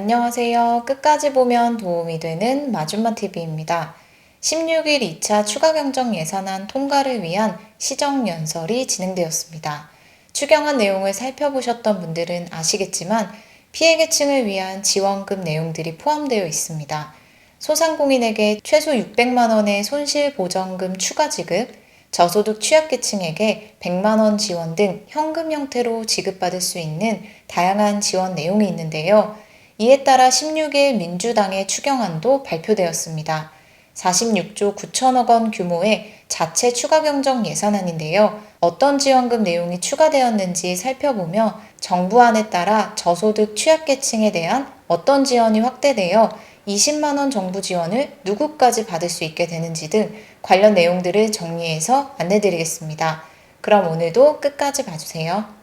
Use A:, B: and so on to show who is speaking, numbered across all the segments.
A: 안녕하세요. 끝까지 보면 도움이 되는 마준마TV입니다. 16일 2차 추가경정 예산안 통과를 위한 시정연설이 진행되었습니다. 추경안 내용을 살펴보셨던 분들은 아시겠지만 피해계층을 위한 지원금 내용들이 포함되어 있습니다. 소상공인에게 최소 600만 원의 손실보전금 추가 지급, 저소득 취약계층에게 100만 원 지원 등 현금 형태로 지급받을 수 있는 다양한 지원 내용이 있는데요. 이에 따라 16일 민주당의 추경안도 발표되었습니다. 46조 9천억 원 규모의 자체 추가 경정 예산안인데요. 어떤 지원금 내용이 추가되었는지 살펴보며 정부안에 따라 저소득 취약계층에 대한 어떤 지원이 확대되어 20만 원 정부 지원을 누구까지 받을 수 있게 되는지 등 관련 내용들을 정리해서 안내드리겠습니다. 그럼 오늘도 끝까지 봐주세요.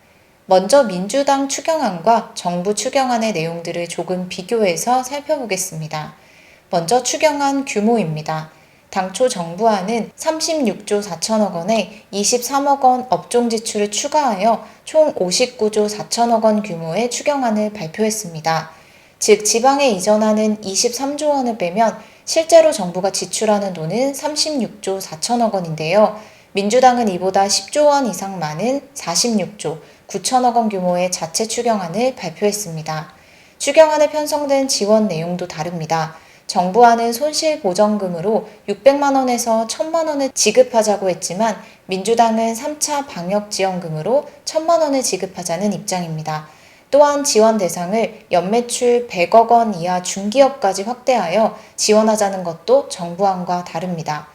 A: 먼저 민주당 추경안과 정부 추경안의 내용들을 조금 비교해서 살펴보겠습니다. 먼저 추경안 규모입니다. 당초 정부안은 36조 4천억 원에 23억 원 업종 지출을 추가하여 총 59조 4천억 원 규모의 추경안을 발표했습니다. 즉 지방에 이전하는 23조 원을 빼면 실제로 정부가 지출하는 돈은 36조 4천억 원인데요. 민주당은 이보다 10조 원 이상 많은 46조 9천억 원 규모의 자체 추경안을 발표했습니다. 추경안에 편성된 지원 내용도 다릅니다. 정부안은 손실보전금으로 600만 원에서 1000만 원을 지급하자고 했지만 민주당은 3차 방역지원금으로 1000만 원을 지급하자는 입장입니다. 또한 지원 대상을 연매출 100억 원 이하 중기업까지 확대하여 지원하자는 것도 정부안과 다릅니다.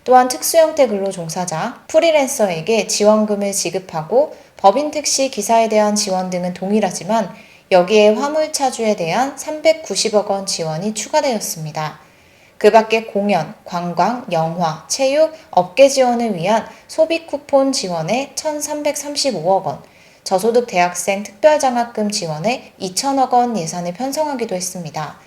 A: 또한 특수형태 근로종사자, 프리랜서에게 지원금을 지급하고 법인 택시 기사에 대한 지원 등은 동일하지만 여기에 화물차주에 대한 390억 원 지원이 추가되었습니다. 그 밖에 공연, 관광, 영화, 체육, 업계 지원을 위한 소비 쿠폰 지원에 1,335억 원, 저소득 대학생 특별장학금 지원에 2천억 원 예산을 편성하기도 했습니다.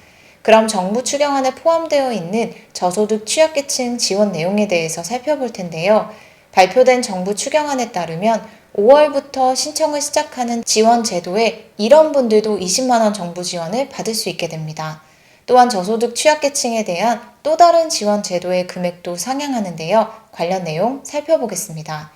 A: 그럼 정부 추경안에 포함되어 있는 저소득 취약계층 지원 내용에 대해서 살펴볼 텐데요. 발표된 정부 추경안에 따르면 5월부터 신청을 시작하는 지원 제도에 이런 분들도 20만 원 정부 지원을 받을 수 있게 됩니다. 또한 저소득 취약계층에 대한 또 다른 지원 제도의 금액도 상향하는데요. 관련 내용 살펴보겠습니다.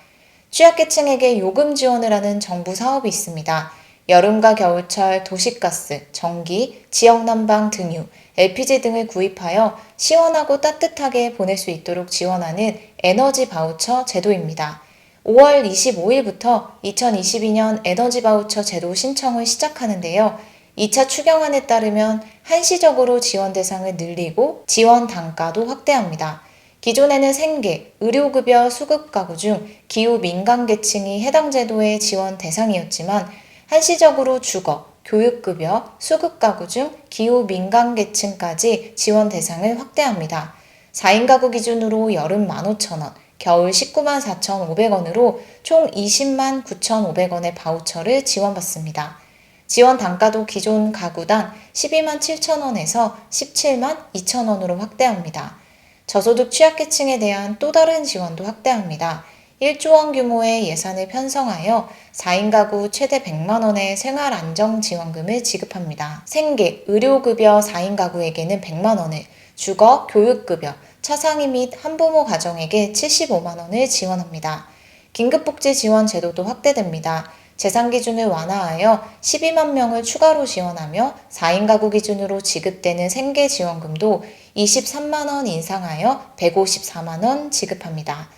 A: 취약계층에게 요금 지원을 하는 정부 사업이 있습니다. 여름과 겨울철 도시가스, 전기, 지역난방 등유, LPG 등을 구입하여 시원하고 따뜻하게 보낼 수 있도록 지원하는 에너지 바우처 제도입니다. 5월 25일부터 2022년 에너지 바우처 제도 신청을 시작하는데요. 2차 추경안에 따르면 한시적으로 지원 대상을 늘리고 지원 단가도 확대합니다. 기존에는 생계, 의료급여 수급가구 중 기후 민감 계층이 해당 제도의 지원 대상이었지만 한시적으로 주거, 교육급여, 수급가구 중 기후 민감 계층까지 지원 대상을 확대합니다. 4인 가구 기준으로 여름 15,000원, 겨울 19만 4,500원으로 총 20만 9,500원의 바우처를 지원받습니다. 지원 단가도 기존 가구당 12만 7천원에서 17만 2천원으로 확대합니다. 저소득 취약계층에 대한 또 다른 지원도 확대합니다. 1조 원 규모의 예산을 편성하여 4인 가구 최대 100만 원의 생활안정지원금을 지급합니다. 생계, 의료급여 4인 가구에게는 100만 원을, 주거, 교육급여, 차상위 및 한부모 가정에게 75만 원을 지원합니다. 긴급복지 지원 제도도 확대됩니다. 재산 기준을 완화하여 12만 명을 추가로 지원하며 4인 가구 기준으로 지급되는 생계 지원금도 23만 원 인상하여 154만 원 지급합니다.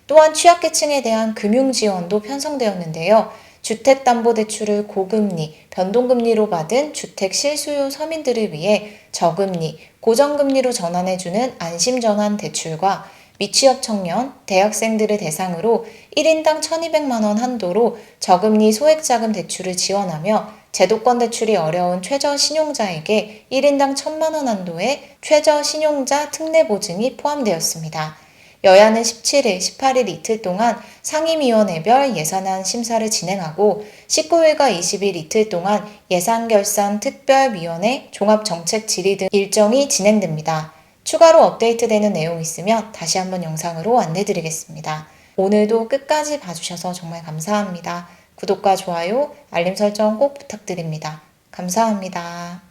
A: 또한 취약계층에 대한 금융 지원도 편성되었는데요. 주택담보대출을 고금리, 변동금리로 받은 주택 실수요 서민들을 위해 저금리, 고정금리로 전환해주는 안심전환 대출과 미취업 청년, 대학생들을 대상으로 1인당 1,200만 원 한도로 저금리 소액자금 대출을 지원하며 제도권 대출이 어려운 최저신용자에게 1인당 1,000만 원 한도의 최저신용자 특례보증이 포함되었습니다. 여야는 17일, 18일 이틀 동안 상임위원회별 예산안 심사를 진행하고 19일과 20일 이틀 동안 예산결산 특별위원회, 종합정책 질의 등 일정이 진행됩니다. 추가로 업데이트되는 내용 있으면 다시 한번 영상으로 안내드리겠습니다. 오늘도 끝까지 봐주셔서 정말 감사합니다. 구독과 좋아요, 알림 설정 꼭 부탁드립니다. 감사합니다.